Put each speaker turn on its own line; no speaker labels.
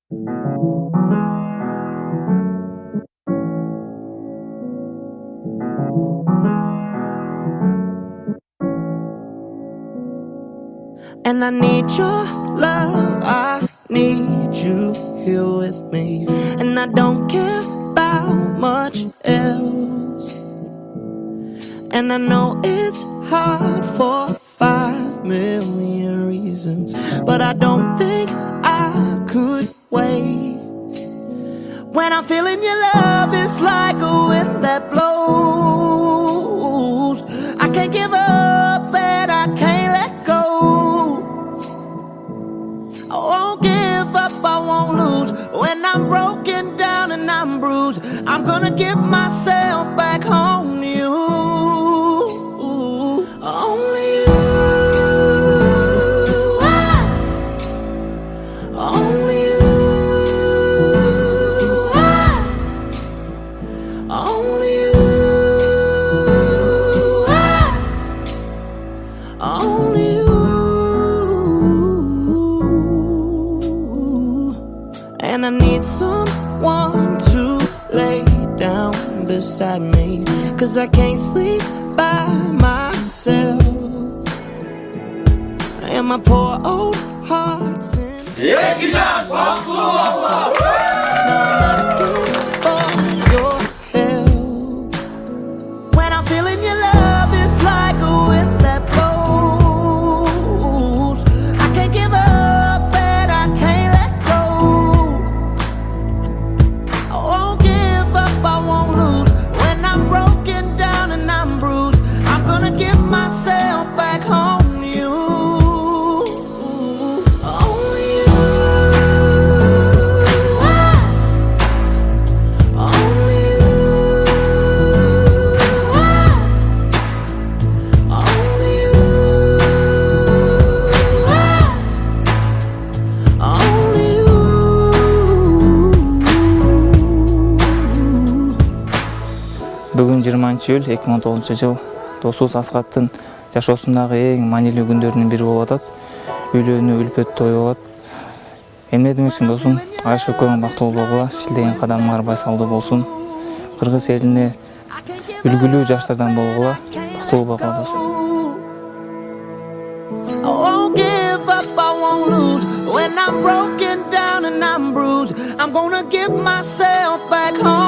And I need your love, I need you here with me. And I don't care about much else. And I know it's hard for 5 million reasons, but I don't think I could wait. When I'm feeling your love, it's like a wind that blows. I can't give up and I can't let go. I won't give up, I won't lose. When I'm broken down and I'm bruised, I'm gonna give myself back home to you. Only you. Only you. Only you. Only you. And I need someone to lay down beside me, 'cause I can't sleep by myself. And my poor old heart's in.
Yakacağız, haklı valla.
Now I'm asking for your help. When I'm feeling your love, it's like a wind that blows. I can't give up and I can't let go. I won't give up, I won't lose. When I'm broken down and I'm bruised, I'm gonna give myself back home to you. Only you. Only you. Only you. Only you.
Бүгүн 20-июль 2019-жыл досубуз Аскаттын жашоосундагы эң маанилүү күндөрүнүн бири болуп атат. Үйлөнүү, үлпөт тою болот. Эмне демекчимин досум, Айш экөөң бактылуу болгула, ишилдеген кадамыңар байсалдуу болсун. Кыргыз элине үлгүлүү жаштардан болгула, бактылуу болгула досум.
I won't give up, I won't lose. When I'm broken down and I'm bruised, I'm gonna give myself back home.